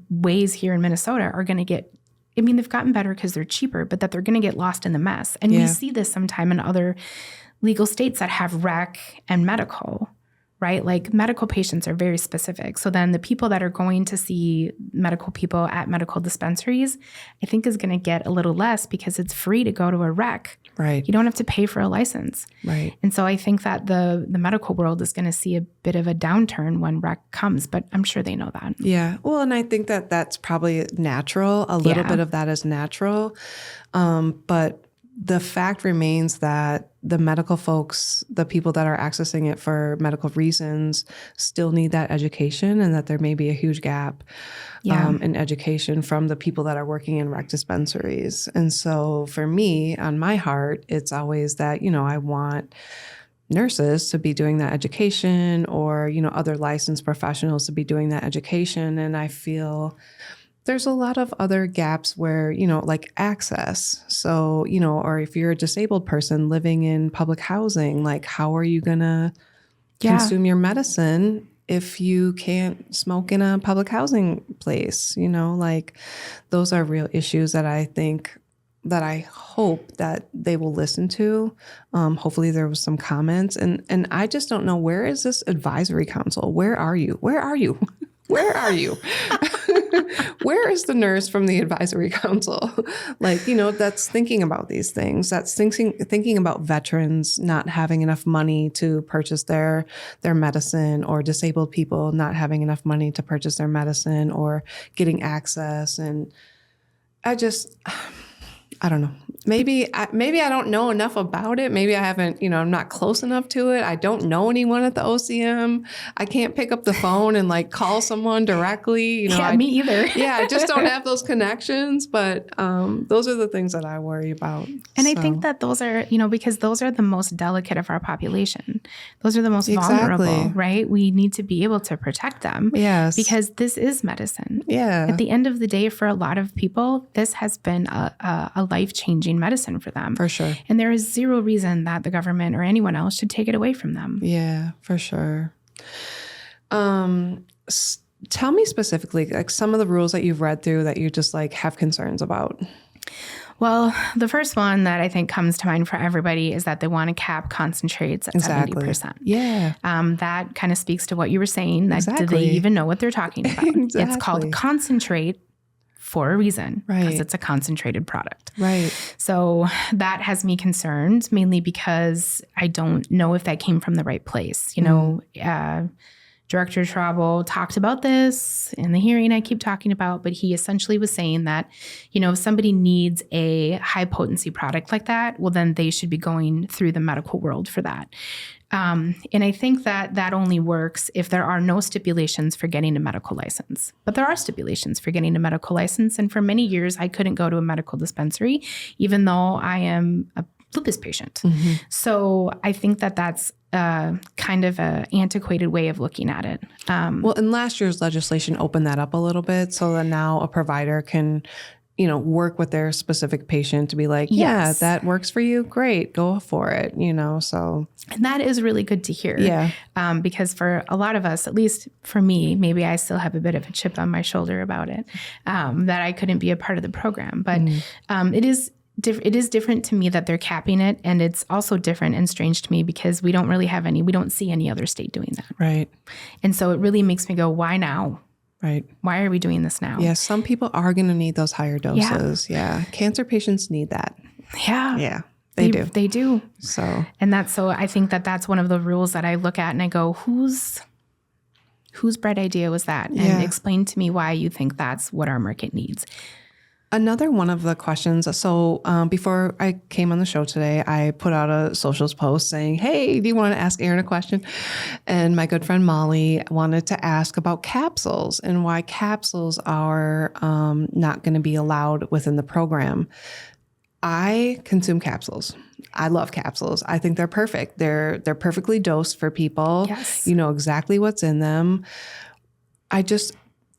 ways here in Minnesota are going to get, I mean, they've gotten better because they're cheaper, but that they're going to get lost in the mess. And we see this sometime in other legal states that have rec and medical, right? Like medical patients are very specific. So then the people that are going to see medical people at medical dispensaries, I think is going to get a little less because it's free to go to a rec. Right. You don't have to pay for a license. Right. And so I think that the medical world is going to see a bit of a downturn when rec comes, but I'm sure they know that. Yeah. Well, and I think that that's probably natural. A little bit of that is natural. But the fact remains that the medical folks, the people that are accessing it for medical reasons, still need that education, and that there may be a huge gap in education from the people that are working in rec dispensaries. And so for me, on my heart, it's always that, I want nurses to be doing that education, or, other licensed professionals to be doing that education. And I feel there's a lot of other gaps where, like access. So, or if you're a disabled person living in public housing, like how are you going to consume your medicine if you can't smoke in a public housing place? Like those are real issues that I think that I hope that they will listen to. Hopefully there was some comments, and I just don't know, where is this advisory council? Where are you? Where are you? Where are you? Where is the nurse from the advisory council? That's thinking about these things. That's thinking about veterans not having enough money to purchase their medicine, or disabled people not having enough money to purchase their medicine or getting access. And I don't know. Maybe I don't know enough about it. Maybe I haven't, I'm not close enough to it. I don't know anyone at the OCM. I can't pick up the phone and call someone directly. Me either. I just don't have those connections. But those are the things that I worry about. And I think that those are, because those are the most delicate of our population. Those are the most vulnerable, right? We need to be able to protect them. Yes. Because this is medicine. Yeah. At the end of the day, for a lot of people, this has been a life-changing medicine for them. For sure. And there is zero reason that the government or anyone else should take it away from them. Yeah, for sure. Tell me specifically, some of the rules that you've read through that you just have concerns about. Well, the first one that I think comes to mind for everybody is that they want to cap concentrates at 70%. Yeah. That kind of speaks to what you were saying. That do they even know what they're talking about? Exactly. It's called concentrate for a reason, because it's a concentrated product. Right. So that has me concerned, mainly because I don't know if that came from the right place. Director Traubel talked about this in the hearing I keep talking about, but he essentially was saying that, if somebody needs a high potency product like that, well, then they should be going through the medical world for that. And I think that only works if there are no stipulations for getting a medical license. But there are stipulations for getting a medical license. And for many years, I couldn't go to a medical dispensary, even though I am a lupus patient. Mm-hmm. So I think that's kind of an antiquated way of looking at it. Well, and last year's legislation opened that up a little bit so that now a provider can work with their specific patient to be like, yeah, that works for you. Great. Go for it. So. And that is really good to hear. Yeah. Because for a lot of us, at least for me, maybe I still have a bit of a chip on my shoulder about it, that I couldn't be a part of the program. But it is it is different to me that they're capping it. And it's also different and strange to me because we don't see any other state doing that. Right. And so it really makes me go, why now? Right. Why are we doing this now? Yeah. Some people are going to need those higher doses. Yeah. Cancer patients need that. Yeah. Yeah. They do. They do. So I think that's one of the rules that I look at and I go, whose bright idea was that? And explain to me why you think that's what our market needs. Another one of the questions. So before I came on the show today, I put out a socials post saying, hey, do you want to ask Erin a question? And my good friend Molly wanted to ask about capsules and why capsules are not going to be allowed within the program. I consume capsules. I love capsules. I think they're perfect. They're perfectly dosed for people. Yes. You know exactly what's in them.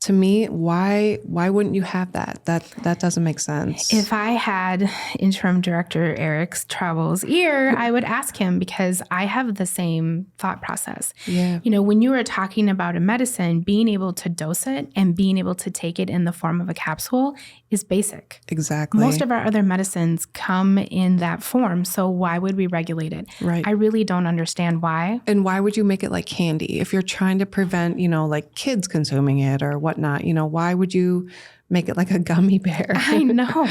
To me, why wouldn't you have that? That doesn't make sense. If I had Interim Director Eric's Travel's ear, I would ask him because I have the same thought process. Yeah. You know, when you were talking about a medicine, being able to dose it and being able to take it in the form of a capsule is basic. Exactly. Most of our other medicines come in that form. So why would we regulate it? Right. I really don't understand why. And why would you make it like candy? If you're trying to prevent, like kids consuming it or whatnot, why would you make it like a gummy bear? I know.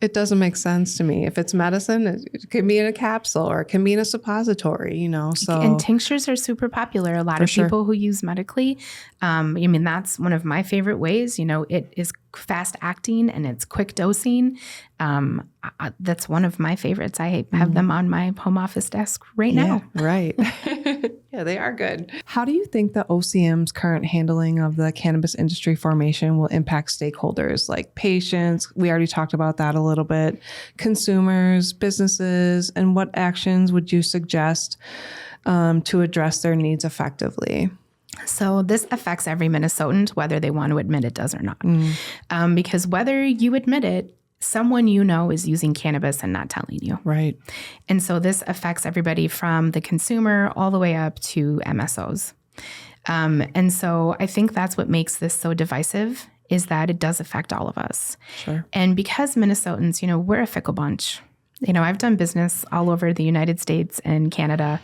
It doesn't make sense to me. If it's medicine, it can be in a capsule or it can be in a suppository, so. And tinctures are super popular. A lot of people who use medically. That's one of my favorite ways. It is fast acting and it's quick dosing. That's one of my favorites. I have them on my home office desk right now. Right. Yeah, they are good. How do you think the OCM's current handling of the cannabis industry formation will impact stakeholders like patients? We already talked about that a little bit. Consumers, businesses, and what actions would you suggest to address their needs effectively? So this affects every Minnesotan, whether they want to admit it does or not. Because whether you admit it, someone is using cannabis and not telling you. Right. And so this affects everybody from the consumer all the way up to MSOs. And so I think that's what makes this so divisive is that it does affect all of us. Sure. And because Minnesotans, we're a fickle bunch. I've done business all over the United States and Canada,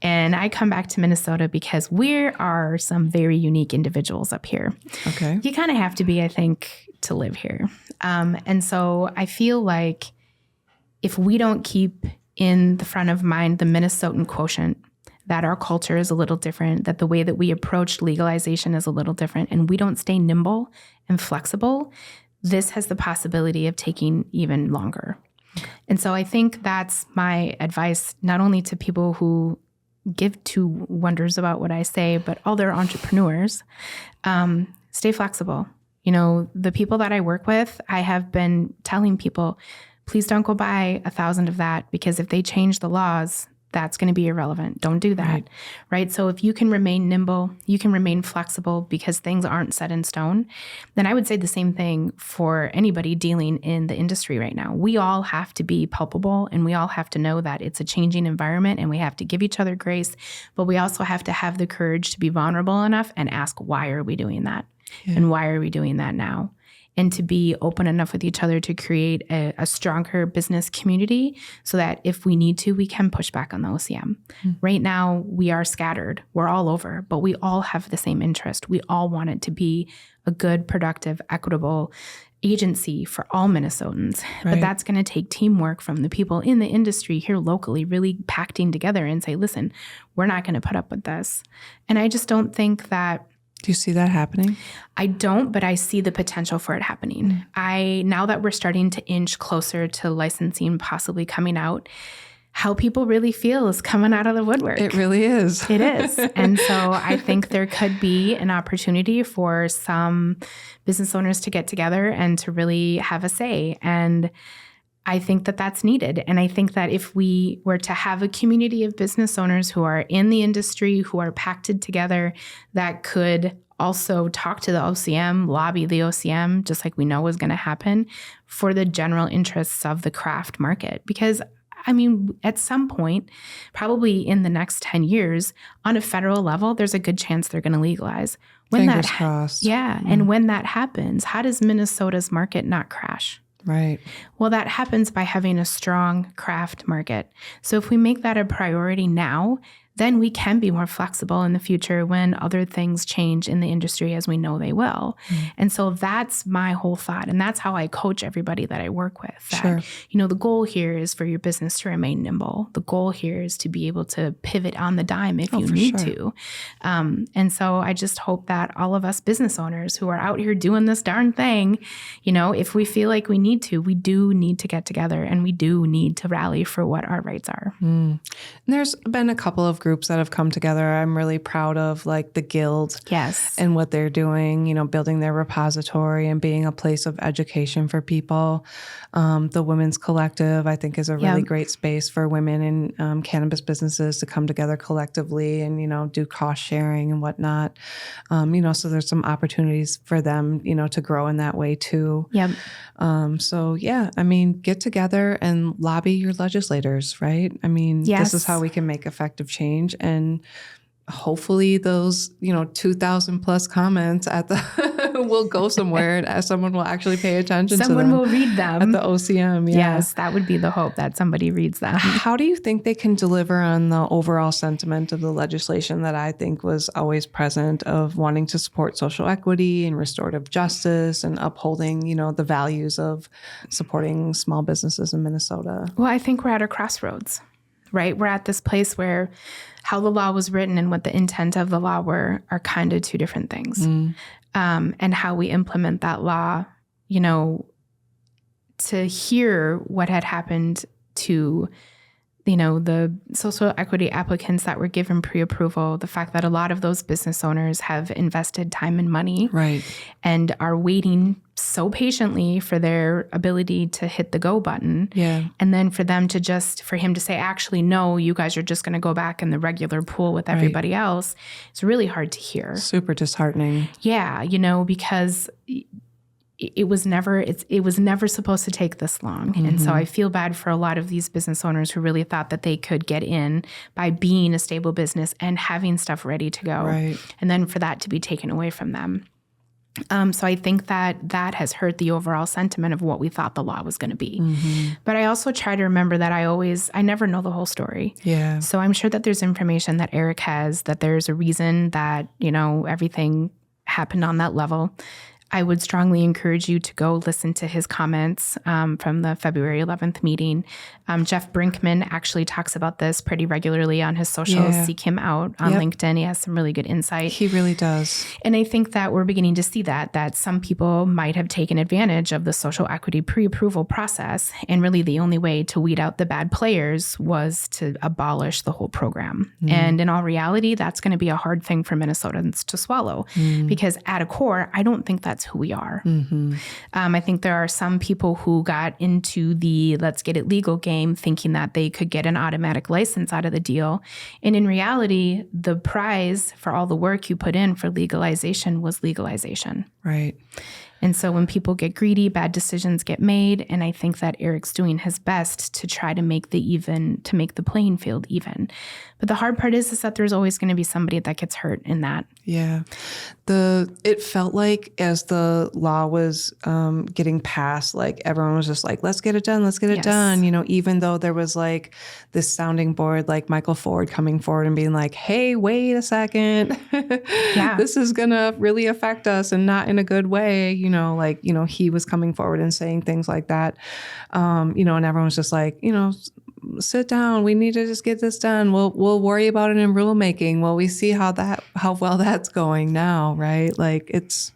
and I come back to Minnesota because we are some very unique individuals up here. Okay. You kind of have to be, I think, to live here. And so I feel like if we don't keep in the front of mind the Minnesotan quotient, that our culture is a little different, that the way that we approach legalization is a little different, and we don't stay nimble and flexible, this has the possibility of taking even longer. And so I think that's my advice, not only to people who give two wonders about what I say, but other entrepreneurs. Stay flexible. The people that I work with, I have been telling people, please don't go buy 1,000 of that because if they change the laws, that's going to be irrelevant. Don't do that. Right? So if you can remain nimble, you can remain flexible because things aren't set in stone, then I would say the same thing for anybody dealing in the industry right now. We all have to be palpable and we all have to know that it's a changing environment and we have to give each other grace, but we also have to have the courage to be vulnerable enough and ask, why are we doing that? Yeah. And why are we doing that now? And to be open enough with each other to create a stronger business community so that if we need to, we can push back on the OCM. Right now, we are scattered. We're all over, but we all have the same interest. We all want it to be a good, productive, equitable agency for all Minnesotans. Right. But that's going to take teamwork from the people in the industry here locally, really pacting together and say, listen, we're not going to put up with this. And I just don't think that. Do you see that happening? I don't, but I see the potential for it happening. Now that we're starting to inch closer to licensing possibly coming out, how people really feel is coming out of the woodwork. It really is. It is. And so I think there could be an opportunity for some business owners to get together and to really have a say. And I think that that's needed. And I think that if we were to have a community of business owners who are in the industry, who are pacted together, that could also talk to the OCM, lobby the OCM, just like we know was going to happen, for the general interests of the craft market. Because, at some point, probably in the next 10 years, on a federal level, there's a good chance they're going to legalize. Fingers crossed. Yeah. And when that happens, how does Minnesota's market not crash? Right. Well, that happens by having a strong craft market. So if we make that a priority now, then we can be more flexible in the future when other things change in the industry, as we know they will. And so that's my whole thought. And that's how I coach everybody that I work with. That, the goal here is for your business to remain nimble. The goal here is to be able to pivot on the dime if you need to. And so I just hope that all of us business owners who are out here doing this darn thing, if we feel like we need to, we do need to get together and we do need to rally for what our rights are. And there's been a couple of groups that have come together. I'm really proud of like the Guild and what they're doing, building their repository and being a place of education for people. The Women's Collective, I think, is a really great space for women in cannabis businesses to come together collectively and, do cost sharing and whatnot. So there's some opportunities for them, to grow in that way too. Get together and lobby your legislators, right? This is how we can make effective change. And hopefully those, 2,000 plus comments at the will go somewhere and someone will actually pay attention to them. Someone will read them. At the OCM, Yes, that would be the hope, that somebody reads them. How do you think they can deliver on the overall sentiment of the legislation that I think was always present of wanting to support social equity and restorative justice and upholding, the values of supporting small businesses in Minnesota? Well, I think we're at a crossroads, right? We're at this place where how the law was written and what the intent of the law were are kind of two different things. And how we implement that law, to hear what had happened to, the social equity applicants that were given pre-approval, the fact that a lot of those business owners have invested time and money and are waiting so patiently for their ability to hit the go button. And then for him to say, actually, no, you guys are just going to go back in the regular pool with everybody else. It's really hard to hear. Super disheartening. Yeah. Because it was never supposed to take this long. And so I feel bad for a lot of these business owners who really thought that they could get in by being a stable business and having stuff ready to go. And then for that to be taken away from them. So I think that has hurt the overall sentiment of what we thought the law was going to be. But I also try to remember that I never know the whole story. So I'm sure that there's information that Eric has, that there's a reason that, everything happened on that level. I would strongly encourage you to go listen to his comments from the February 11th meeting. Jeff Brinkman actually talks about this pretty regularly on his socials. Seek him out on LinkedIn. He has some really good insight. He really does. And I think that we're beginning to see that some people might have taken advantage of the social equity pre-approval process. And really the only way to weed out the bad players was to abolish the whole program. And in all reality, that's going to be a hard thing for Minnesotans to swallow because at a core, I don't think that's who we are. I think there are some people who got into the let's get it legal game thinking that they could get an automatic license out of the deal. And in reality, the prize for all the work you put in for legalization was legalization. And so when people get greedy, bad decisions get made. And I think that Eric's doing his best to try to make the playing field even. But the hard part is that there's always going to be somebody that gets hurt in that. It felt like as the law was getting passed, like everyone was just like, let's get it done. Let's get it done. Even though there was like this sounding board, like Michael Ford coming forward and being like, hey, wait a second. This is going to really affect us and not in a good way. He was coming forward and saying things like that. And everyone was just like, sit down. We need to just get this done. We'll worry about it in rulemaking. Well, we see how well that's going now, right? Like it's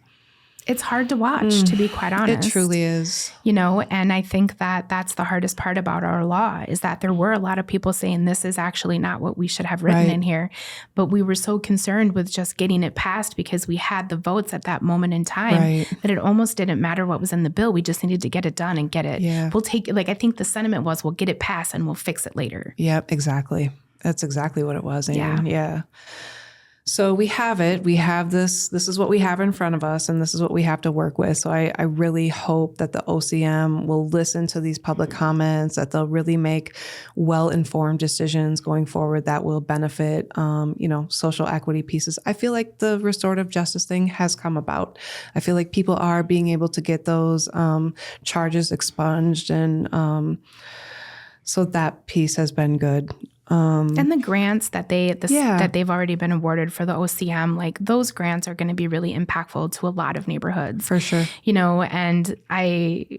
hard to watch, to be quite honest. It truly is. And I think that that's the hardest part about our law is that there were a lot of people saying this is actually not what we should have written in here. But we were so concerned with just getting it passed because we had the votes at that moment in time that it almost didn't matter what was in the bill. We just needed to get it done and get it. We'll take it. I think the sentiment was we'll get it passed and we'll fix it later. Yep, exactly. That's exactly what it was. Yeah. So we have it. We have this. This is what we have in front of us, and this is what we have to work with. So I really hope that the OCM will listen to these public comments, that they'll really make well-informed decisions going forward that will benefit, social equity pieces. I feel like the restorative justice thing has come about. I feel like people are being able to get those charges expunged, and so that piece has been good. And the grants that they've already been awarded for the OCM, like those grants are going to be really impactful to a lot of neighborhoods. For sure. And I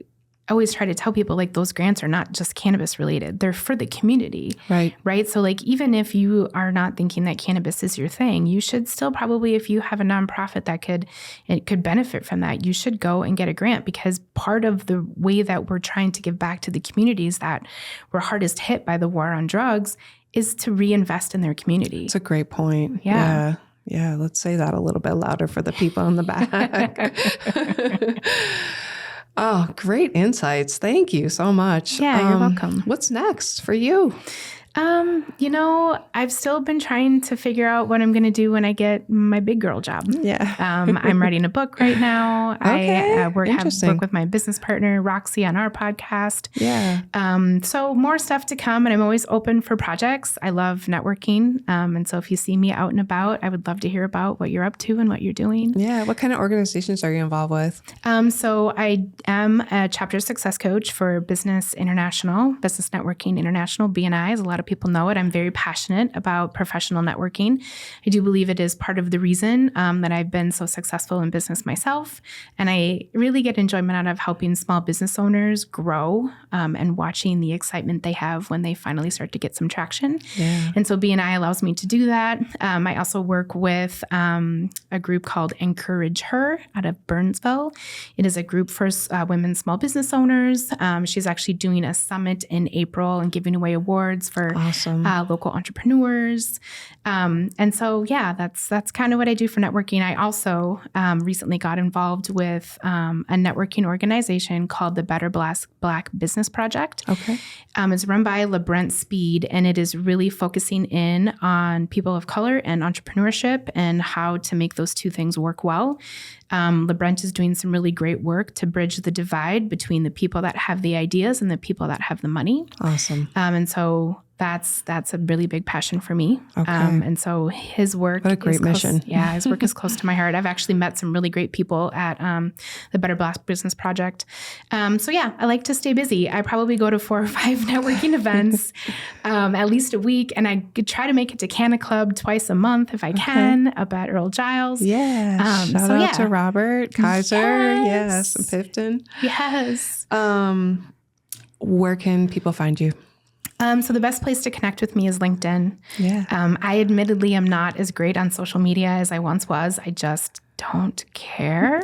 always try to tell people, like, those grants are not just cannabis related. They're for the community. Right. So, like, even if you are not thinking that cannabis is your thing, you should still probably, if you have a nonprofit that could benefit from that, you should go and get a grant, because part of the way that we're trying to give back to the communities that were hardest hit by the war on drugs is to reinvest in their community. It's a great point. Yeah. Yeah. Let's say that a little bit louder for the people in the back. Oh, great insights. Thank you so much. Yeah, you're welcome. What's next for you? I've still been trying to figure out what I'm going to do when I get my big girl job. Yeah. I'm writing a book right now. Okay. I work with my business partner, Roxy, on our podcast. Yeah. So more stuff to come, and I'm always open for projects. I love networking. And so if you see me out and about, I would love to hear about what you're up to and what you're doing. Yeah. What kind of organizations are you involved with? So I am a chapter success coach for Business Networking International, BNI, as a lot of people know it. I'm very passionate about professional networking. I do believe it is part of the reason that I've been so successful in business myself. And I really get enjoyment out of helping small business owners grow and watching the excitement they have when they finally start to get some traction. Yeah. And so BNI allows me to do that. I also work with a group called Encourage Her out of Burnsville. It is a group for women small business owners. She's actually doing a summit in April and giving away awards for local entrepreneurs. And so, yeah, that's kind of what I do for networking. I also recently got involved with a networking organization called the Better Black Business Project. Okay. It's run by LeBrent Speed, and it is really focusing in on people of color and entrepreneurship and how to make those two things work well. LeBrent is doing some really great work to bridge the divide between the people that have the ideas and the people that have the money. Awesome. And so that's a really big passion for me. Okay. And so his work, what a great mission. His work is close to my heart. I've actually met some really great people at the Better Black Business Project. I like to stay busy. I probably go to 4 or 5 networking events at least a week, and I try to make it to Canna Club twice a month if I can, up at Earl Giles. Yeah. Shout out to Robert Kaiser. Yes. And Pifton. Yes. Where can people find you? So the best place to connect with me is LinkedIn. Yeah. I admittedly am not as great on social media as I once was. I just don't care.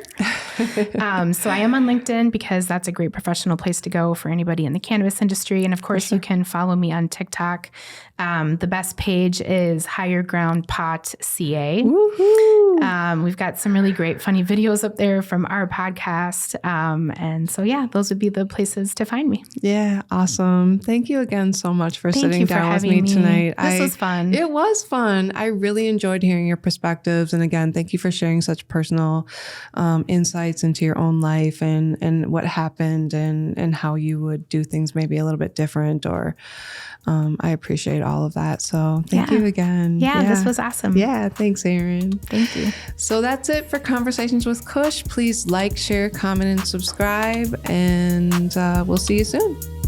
So I am on LinkedIn because that's a great professional place to go for anybody in the cannabis industry. And of course, you can follow me on TikTok. The best page is Higher Ground Pot CA. Woohoo! We've got some really great funny videos up there from our podcast. And so, those would be the places to find me. Yeah. Awesome. Thank you again so much for sitting down with me tonight. This was fun. It was fun. I really enjoyed hearing your perspectives. And again, thank you for sharing such personal insights into your own life and what happened and how you would do things maybe a little bit different, or I appreciate all of that. So thank you again. Yeah, this was awesome. Yeah, thanks, Erin. Thank you. So that's it for Conversations with Kush. Please like, share, comment, and subscribe, and we'll see you soon.